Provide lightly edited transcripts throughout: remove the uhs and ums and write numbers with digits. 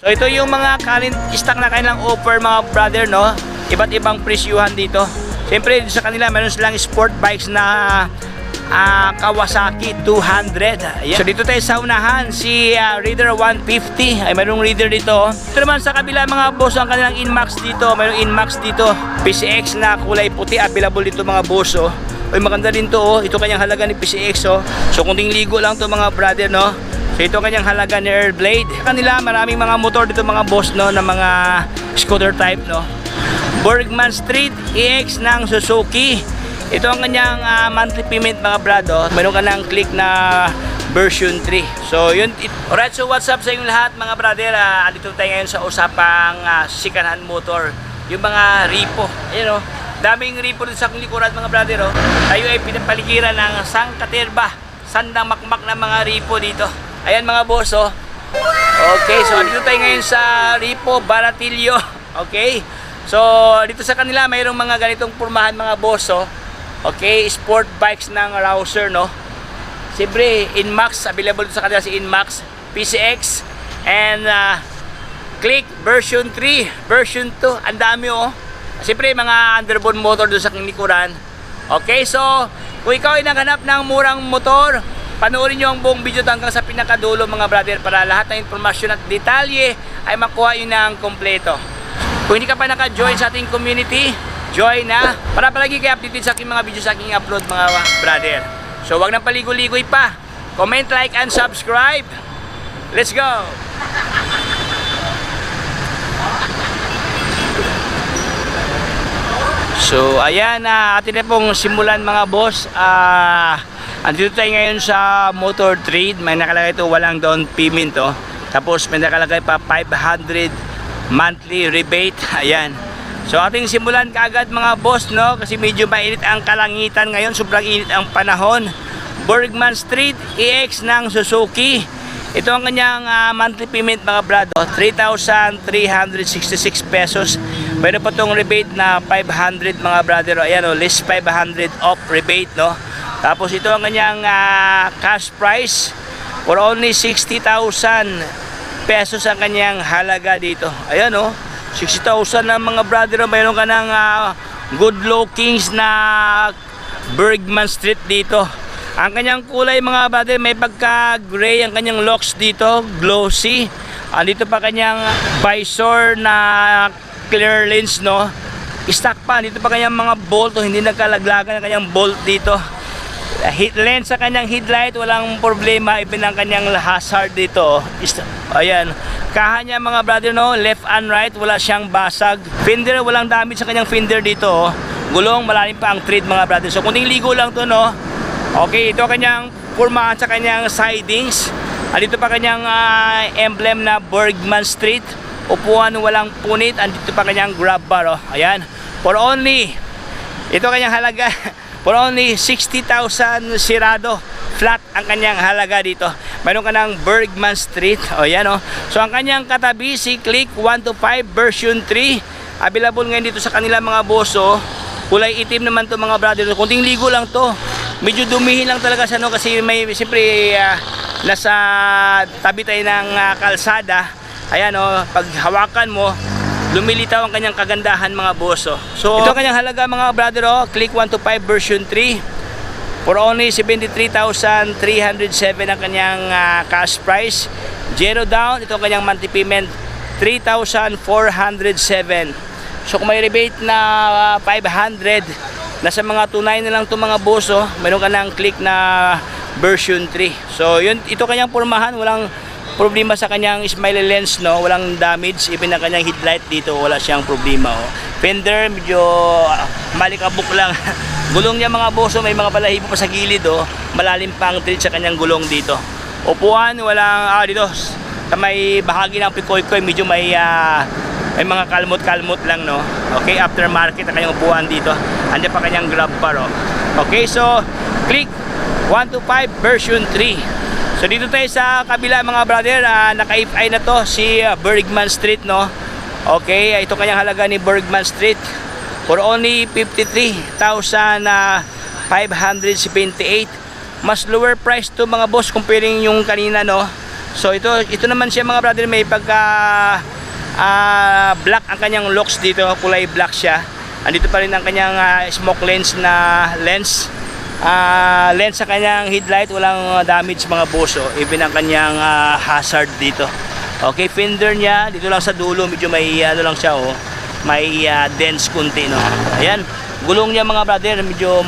So ito yung mga current stock na kanilang offer mga brother, no? Iba't ibang presyuhan dito. Siyempre sa kanila meron silang sport bikes na Kawasaki 200. Ayan. So dito tayo sa unahan, si Raider 150. Ay mayroong Raider dito. Ito naman sa kabila mga boss, ang kanilang Inmax dito. Mayroong Inmax dito, PCX na kulay puti, available dito mga boss. Ay maganda din to, oh. Ito kanyang halaga ni PCX, oh. So kunting ligo lang to mga brother, no? So ito kanyang halaga ni Airblade. Kanila maraming mga motor dito mga boss, no, na mga scooter type, no. Bergman Street EX ng Suzuki. Ito ang kanyang monthly payment mga brado. Meron ka ng click na version 3. So yun. Alright, so what's up sa inyong lahat mga brother. Andito tayo ngayon sa usapang second-hand motor. Yung mga repo. Ayan, oh. Daming repo dito sa aking likuran mga brother, oh. Tayo ay pinapaligiran ng sangkaterba, sandang makmak na mga repo dito. Ayan mga boss, oh. Okay, so andito tayo ngayon sa Repo Baratillo. Okay. So dito sa kanila mayroong mga ganitong pormahan mga boss, oh. Okay, sport bikes ng Rouser, no? Siyempre, Inmax, available sa kanila si Inmax, PCX, and Click version 3, version 2, ang dami, oh. Siyempre, mga underbone motor doon sa kinikuran. Okay, so, kung ikaw ay naghanap ng murang motor, panoorin nyo ang buong video hanggang sa pinakadulo mga brother para lahat ng informasyon at detalye ay makuha yun ng kompleto. Kung hindi ka pa naka-join sa ating community, join na para palagi kayo updated sa aking mga video sa aking upload mga brother. So wag nang paligoy-ligoy pa. Comment, like, and subscribe. Let's go! So ayan, atin na pong simulan mga boss. Andito tayo ngayon sa Motor Trade. May nakalagay ito, walang down payment, oh. Tapos may nakalagay pa 500 monthly rebate. Ayan. So ating simulan kaagad mga boss, no? Kasi medyo mainit ang kalangitan ngayon, sobrang init ang panahon. Bergman Street EX ng Suzuki. Ito ang kanyang monthly payment mga brado, 3,366 pesos. Mayroon pa itong rebate na 500 mga brother. Ayan, oh, list 500 off rebate, no? Tapos ito ang kanyang cash price for only 60,000 pesos ang kanyang halaga dito. Ayan, oh. 60,000 na mga brother, mayroon ka ng good lookings na Bergman Street dito. Ang kanyang kulay mga brother, may pagka gray ang kanyang locks dito, glossy. Dito pa kanyang visor na clear lens, no? Stock pa, dito pa kanyang mga bolt, hindi nagkalaglagan ang kanyang bolt dito. Heat lens sa kanyang headlight, walang problema, even ang kanyang hazard dito. Ayan. Kaha niya mga brother, no, left and right, wala siyang basag. Fender, walang damage sa kanyang fender dito, oh. Gulong, malalim pa ang tread mga brother. So kunting ligo lang to, no. Okay, ito kanyang pormahan sa kanyang sidings. Dito pa kanyang emblem na Bergman Street. Upuan, walang punit. Dito pa kanyang grab bar, oh. Ayan. For only, ito kanyang halaga, for only 60,000 sirado. Flat ang kanyang halaga dito. Mayroon ka ng Bergman Street. O yan, o. So ang kanyang katabi si Click 125 version 3. Available ngayon dito sa kanila mga boss, o. Kulay itim naman to mga brother. Kunting ligo lang to. Medyo dumihin lang talaga siya, no, kasi may siyempre nasa tabi tayo ng kalsada. Ayan, o. Pag hawakan mo, lumilitaw ang kanyang kagandahan mga boss, o. So ito ang kanyang halaga mga brother, o. Click 125 version 3. For only 73,307 ang kanyang cash price. Zero down. Ito ang kanyang monthly payment, 3,407. So kung may rebate na 500, nasa mga tunay na lang itong mga boss, oh. Mayroon ka ng Click na version 3. So yun, ito kanyang pormahan, walang problema sa kanyang smiley lens, no, walang damage. Even ang kanyang headlight dito, wala siyang problema, oh. Fender, medyo malikabok lang. Gulong niya mga boss, may mga balahibo pa sa gilid, oh. Malalim pa ang tread sa kanyang gulong dito. Upuan, walang dito sa may bahagi ng pikoy-koy, medyo may mga kalmot-kalmot lang, no. Okay, aftermarket ang kanyang upuan dito. Andiyan pa kanyang grab bar, oh. Okay, so Click 125 version 3. So dito tayo sa kabila mga brother, naka-FI na to si Bergman Street, no. Okay, ito kanyang halaga ni Bergman Street for only 53,578. Mas lower price to mga boss comparing yung kanina, no. So ito naman siya mga brother, may pagka black ang kanyang locks dito, kulay black siya. Andito pa rin ang kanyang smoke lens na lens. Lens sa kanyang headlight, walang damage mga boss. Even ang kanyang hazard dito. Okay, fender niya dito lang sa dulo, medyo may ano lang siya, may dense kunti, no. Ayan, gulong niya mga brother, medyo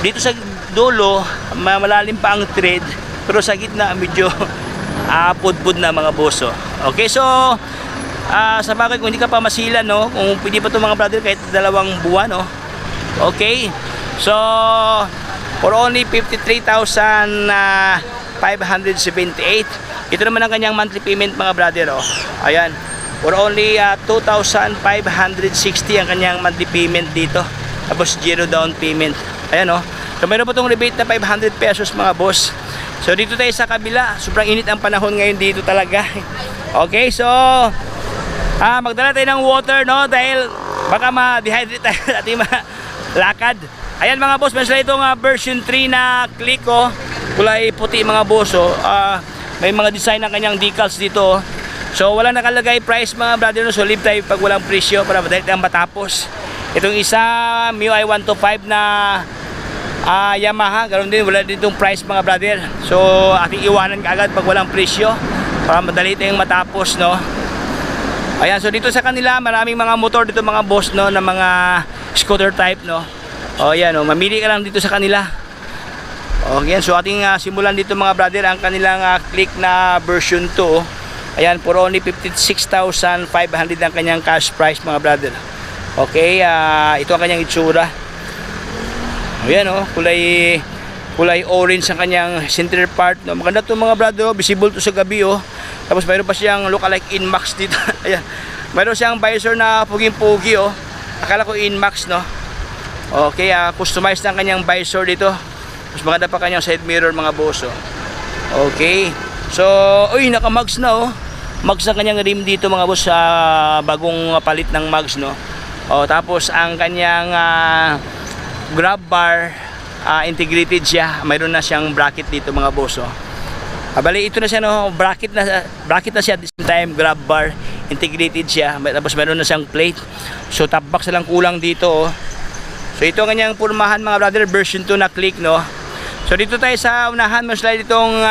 dito sa dulo malalim pa ang tread, pero sa gitna medyo pudpud na mga boss. Okay, so sa bagay kung hindi ka pa masila, no, kung pwede pa to mga brother kahit 2 buwan, no. Okay, so for only 53,578. Ito naman ang kanyang monthly payment mga brother, ayan, for only 2,560 ang kanyang monthly payment dito, tapos 0 down payment. Ayan, so meron po itong rebate na 500 pesos mga boss. So dito tayo sa kabila, sobrang init ang panahon ngayon dito talaga. Okay, so magdala tayo ng water, no, dahil baka ma-dehydrate tayo at ating lakad. Ayan mga boss, meron sila itong version 3 na click, kulay puti mga boss. May mga design ng kanyang decals dito. So wala nakalagay price mga brother, no? So leave tayo pag walang presyo para madali tayong matapos. Itong isa MIUI 125 na Yamaha, ganoon din, wala din itong price mga brother. So ating iwanan kaagad pag walang presyo para madali tayong matapos, no. Ayan, so dito sa kanila maraming mga motor dito mga boss, no, na mga scooter type, no. Ayan, mamili ka lang dito sa kanila. Okay, so ating simulan dito mga brother ang kanilang click na version 2. Ayan, for only 56,500 ang kanyang cash price mga brother. Okay, ito ang kanyang itsura. Ayan, kulay orange ang kanyang center part, no. Maganda to mga brother, visible to sa gabi, Tapos mayroon pa siyang lookalike Inmax dito. Ayan, mayroon siyang visor na puging-pugi, Akala ko Inmax, no. Okay, customized ang kanyang visor dito. Mas maganda pa kanyang side mirror mga boss. Okay, so naka-mags na, mags na kanyang rim dito mga boss, bagong palit ng mags, no. Tapos ang kanyang grab bar, integrated siya, mayroon na siyang bracket dito mga boss. Bali ito na siya, no, bracket na siya at the same time grab bar, integrated siya, tapos mayroon na siyang plate. So top box na lang kulang dito, So ito ang kanyang purmahan mga brother, version 2 na click, no. So dito tayo sa unahan, mas slide itong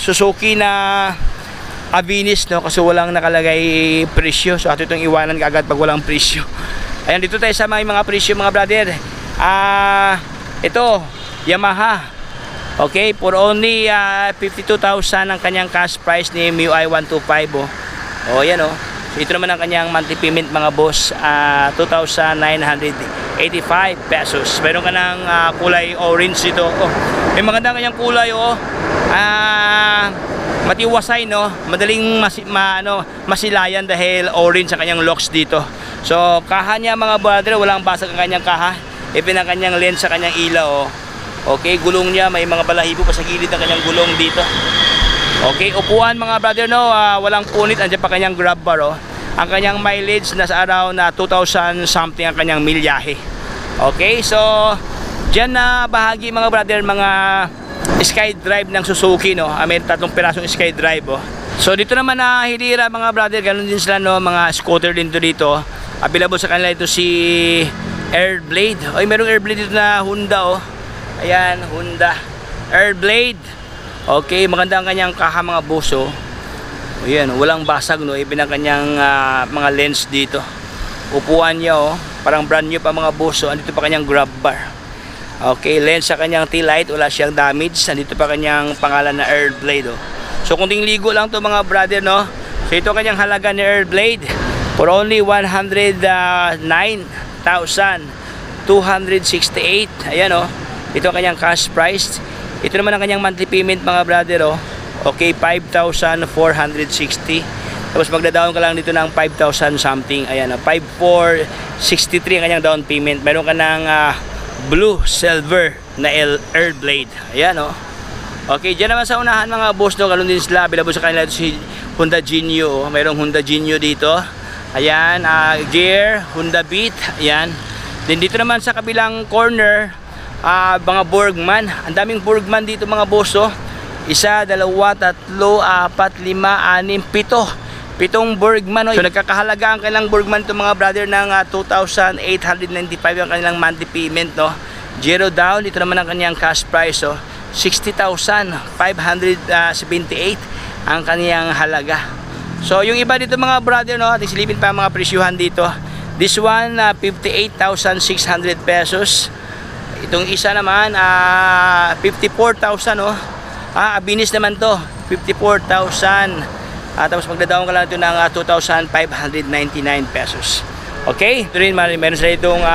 Suzuki na Avinis, no, kasi walang nakalagay presyo. So ato itong iwanan kaagad pag walang presyo. Ayan, dito tayo sa mga presyo mga brother. Ito Yamaha, okay, for only 52,000 ang kanyang cash price ni MIUI 125. Yan, so ito naman ang kanyang monthly payment mga boss, 2,985 pesos. Meron ka ng kulay orange dito. May maganda kanyang kulay, matiwasay, no, madaling masilayan dahil orange ang kanyang locks dito. So kaha niya mga brother, walang basag ang kanyang kaha, even ang kanyang lens sa kanyang ilaw. Okay, gulong niya may mga balahibo pa sa gilid ng kanyang gulong dito. Okay, upuan mga brother, no, walang punit, andyan pa kanyang grab bar. Ang kanyang mileage nasa around 2,000 something ang kanyang milyahe. Okay, so dyan na bahagi mga brother, mga SkyDrive ng Suzuki, no. May 3 pirasong SkyDrive, So dito naman na Hilira mga brother, ganun din sila, no, mga scooter din dito. Available sa kanila ito si Airblade. Merong Airblade dito na Honda, Ayan, Honda Airblade. Okay, maganda ang kanyang kaha mga boss, Ayan, walang basag, no, even ang kanyang mga lens dito. Upuan niya, parang brand new pa mga boss, andito pa kanyang grab bar. Okay, lens sa kanyang tail light, wala siyang damage. Andito pa kanyang pangalan na Airblade, So kunting ligo lang to mga brother, no. So ito kanyang halaga ni Airblade for only 109,268. Ayan, ito kanyang cash price. Ito naman ang kanyang monthly payment mga brother, Okay, 5,460. Tapos magda-down ka lang dito ng 5,000 something. Ayan, 5,463 ang kanyang down payment. Meron ka ng blue silver na Airblade. Ayan, Okay, dyan naman sa unahan mga boss, no, ganun din sila. Available sa kanila ito si Honda Genio. Mayroong Honda Genio dito. Ayan, Gear, Honda Beat. Ayan. Then dito naman sa kabilang corner, mga Burgman. Ang daming Burgman dito mga boss, 1, 2, 3, 4, 5, 6, 7. Pitong Bergman, no? So nagkakahalaga ang kanilang Bergman to mga brother ng 2,895 ang kanilang monthly payment, no? 0 down. Ito naman ang kanyang cash price, oh. 60,578 ang kanyang halaga. So yung iba dito mga brother, no, ating silipin pa ang mga presyuhan dito. This one 58,600 pesos. Itong isa naman 54,000, no. Abinis naman to, 54,000. Tapos magdadaon ka lang ito ng 2,599 pesos. Okay, ito rin meron sila itong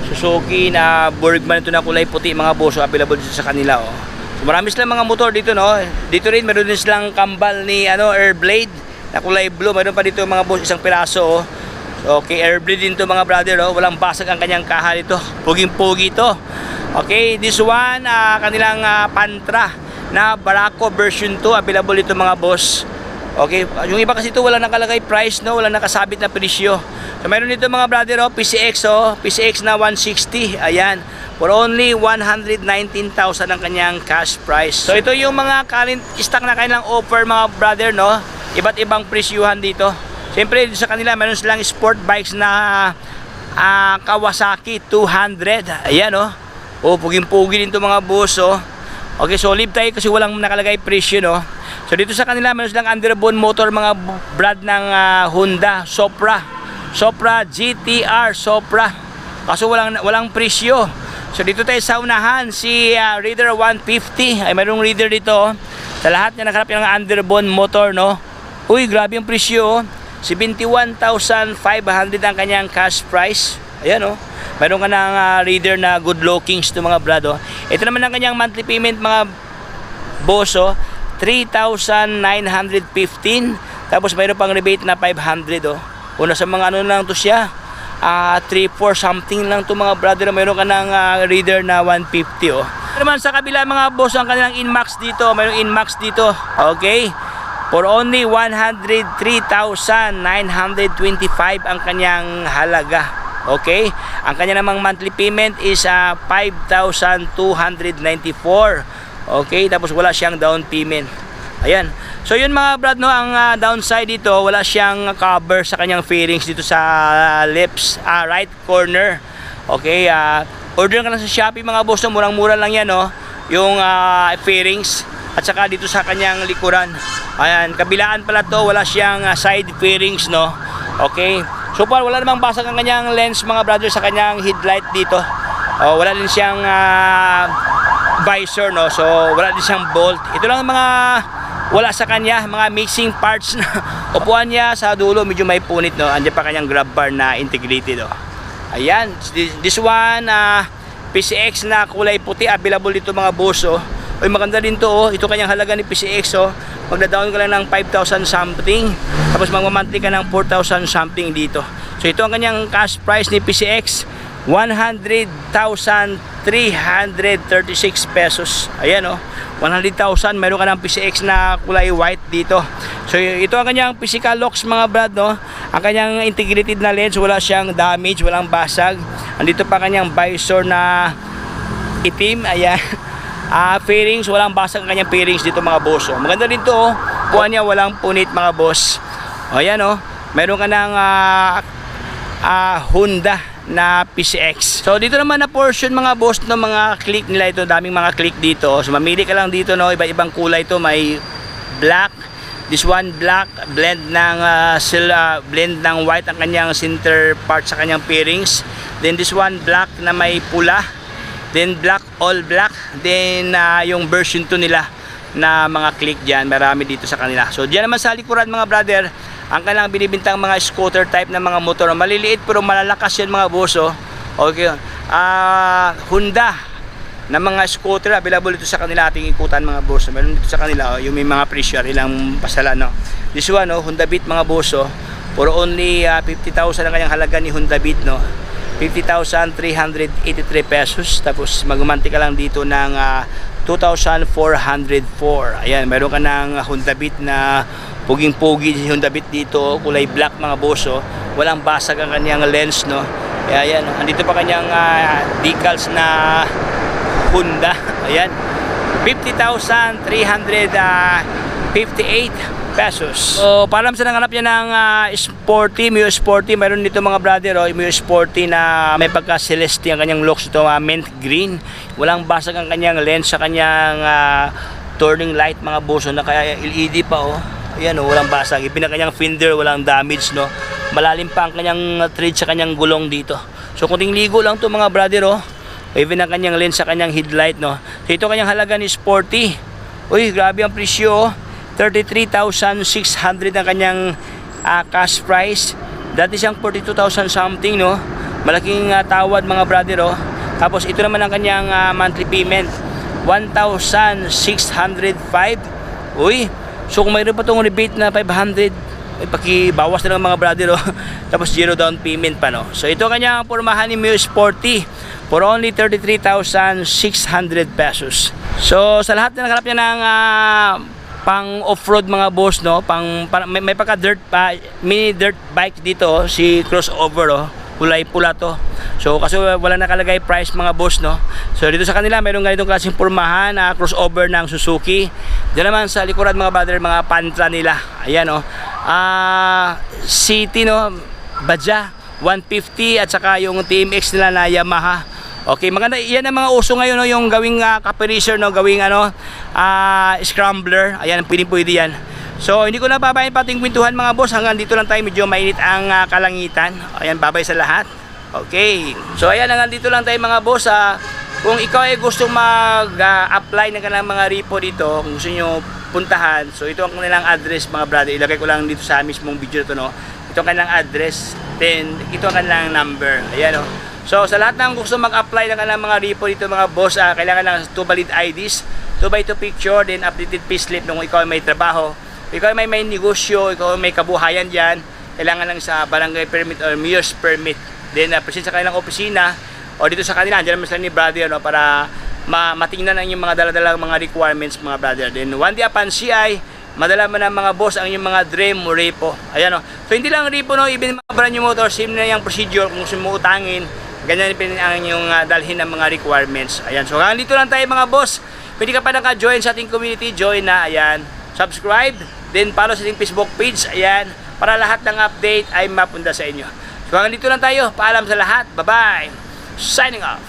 Suzuki na Bergman ito na kulay puti mga boss, available dito sa kanila, oh. So, marami silang mga motor dito, no. Dito rin meron din silang kambal ni Airblade na kulay blue. Meron pa dito mga boss isang piraso, oh. So, okay, Airblade din to mga brother, oh. Walang basag ang kanyang kaha dito. Puging-pugi to. Okay, this one kanilang Pantra na Barako version 2, available dito mga boss. Okay, yung iba kasi ito wala nakalagay price, no, wala nakasabit na presyo. So mayroon dito mga brother, oh, PCX, oh, PCX na 160. Ayan, for only 119,000 ang kanyang cash price. So ito yung mga current stock na kanilang offer mga brother, no. Iba't ibang presyuhan dito. Siyempre sa kanila meron silang sport bikes na Kawasaki 200. Ayan, oh. Oh, puging-pugi din to mga boss, oh. Okay, so leave tayo kasi walang nakalagay presyo, no. So dito sa kanila meron silang underbone motor mga brand ng Honda Supra GTR Supra. Kaso walang presyo. So dito tayo sa unahan, si Raider 150. Ay mayroong Raider dito, oh. Sa lahat niya naghanap ng underbone motor, no. Uy, grabe yung presyo, oh. 71,500 ang kanyang cash price. Ayan, oh. Mayroon ka ng Raider na good lookings to mga brad, oh. Ito naman ang kanyang monthly payment mga boss, oh. 3,915. Tapos mayroon pang rebate na 500, oh. Una sa mga ano lang to siya, 3-4 something lang to mga brother. Mayroon ka ng Raider na 150, oh. Naman sa kabila mga boss ang kanilang Inmax dito. Mayroong Inmax dito. Okay, for only 103,925 ang kanyang halaga. Okay, ang kanya namang monthly payment is 5,294. Okay, tapos wala siyang down payment. Ayan. So yun mga brad, no, ang downside dito, wala siyang cover sa kanyang fairings dito sa right corner. Okay, order ka lang sa Shopee mga boss, no, murang-mura lang yan, no, yung fairings. At saka dito sa kanyang likuran. Ayan, kabilaan pala to, wala siyang side fairings, no. Okay. So far wala namang basag ang kanyang lens mga brother sa kanyang headlight dito. Wala din siyang visor, no. So wala din siyang bolt. Ito lang mga wala sa kanya, mga mixing parts na upuan niya sa dulo medyo may punit, no. Andiyan pa kanyang grab bar na integrated, oh. Ayan, this one PCX na kulay puti, available dito mga boss, oh. Oy, maganda din to, oh. Ito kanyang halaga ni PCX, oh. Magda-down ka lang ng 5,000 something, tapos magmamonthly ka ng 4,000 something dito. So ito ang kanyang cash price ni PCX, 100,336 pesos. Ayan, oh, 100,000. Meron ka ng PCX na kulay white dito. So ito ang kanyang physical locks mga brad, no. Ang kanyang integrated na lens, wala siyang damage, walang basag. Andito pa kanyang visor na itim. Ayan. Fairings, walang basag ang kanyang fairings dito mga boss, oh. Maganda din to, oh. Buwan niya walang punit mga boss. Ayan, oh. Meron ka ng Honda na PCX. So dito naman na portion mga boss ng mga click nila ito, daming mga click dito. So mamili ka lang dito, no, iba-ibang kulay to, may black, this one black, blend ng white ang kanyang center part sa kanyang fairings. Then this one black na may pula. Then black, all black. Then yung version 2 nila na mga click dyan, marami dito sa kanila. So dyan naman sa likuran mga brother, ang kanilang binibintang mga scooter type na mga motor, maliliit pero malalakas yan mga boss, oh. Okay, Honda na mga scooter available dito sa kanila, ating ikutan mga boss. Meron dito sa kanila, oh, yung may mga pressure, ilang pasala, no. This one, oh, Honda Beat mga boss, oh, for only 50,000 ang kanyang halaga ni Honda Beat, no. 50,383 pesos. Tapos magmanti ka lang dito ng 2,404. Ayan, meron ka ng Honda Beat na puging-pugi Honda Beat dito, kulay black mga boss, oh. Walang basag ang kanyang lens, no. Kaya ayan, andito pa kanyang decals na Honda. Ayan, 50,358 pesos. So, para sa nanganap niya ng Sporty, Mio Sporty, mayroon dito mga brother, Mio Sporty na may pagka-celeste ang kanyang looks ito, mint green. Walang basag ang kanyang lens sa kanyang turning light mga boso na kaya LED pa Ayan walang basag. Kanyang fender, walang damage no. Malalim pa ang kanyang thread sa kanyang gulong dito. So kunting ligo lang to mga brother Even ang kanyang lens sa kanyang headlight no. So ito kanyang halaga ni Sporty. Uy, grabe ang presyo 33,600 ang kanyang cash price. Dati siyang 42,000 something no. Malaking tawad mga brother Tapos ito naman ang kanyang monthly payment 1,605. Uy, so kung mayroon pa itong rebate na 500, pakibawas na lang mga brother Tapos zero down payment pa no. So ito ang kanyang pormahan ni Mio Sporty for only 33,600 pesos. So sa lahat na nakalap niya ng pang off-road mga boss no, may pagka dirt mini dirt bike dito si crossover kulay pula to. So kasi wala nakalagay price mga boss no. So dito sa kanila mayroong ganitong klaseng pormahan na crossover ng Suzuki. Diyan naman sa likuran mga brother, mga pantra nila. Ayan City no, Badja 150 at saka yung TMX nila na Yamaha. Okay, maganda yan ang mga uso ngayon yung gawing caparacer no, gawing scrambler. Ayan, pwede yan. So hindi ko na babayin pating kwentuhan mga boss, hanggang dito lang tayo, medyo mainit ang kalangitan. Ayan, babay sa lahat. Okay. So ayan, hanggang dito lang tayo mga boss. Kung ikaw ay gusto mag-apply ng kanilang mga repo dito, kung gusto nyo puntahan, so ito ang kanilang address mga brother. Ilagay ko lang dito sa mismong video to no. Ito ang kanilang address, then ito ang kanilang number. Ayan So sa lahat ng gusto mag-apply ng kanilang mga repo dito mga boss, kailangan lang 2 valid IDs, 2x2 picture, then updated payslip nung ikaw ay may trabaho, ikaw ay may negosyo, ikaw ay may kabuhayan dyan, kailangan lang sa barangay permit or mayor's permit. Then present sa kanilang opisina o dito sa kanila, andyan naman sila ni brother para matingnan ang inyong mga daladalang mga requirements mga brother. Then one day upon CI, madala mo ng mga boss ang inyong mga dream o repo. Ayan So hindi lang repo no, even mga brand new motor, same na yung procedure kung gusto mo utangin. Ganyan din ang inyong dalhin ng mga requirements. Ayan. So hanggang dito lang tayo mga boss. Pwede ka pa naka-join sa ating community. Join na. Ayan. Subscribe. Then follow sa ating Facebook page. Ayan. Para lahat ng update ay mapunta sa inyo. So hanggang dito lang tayo. Paalam sa lahat. Bye-bye. Signing off.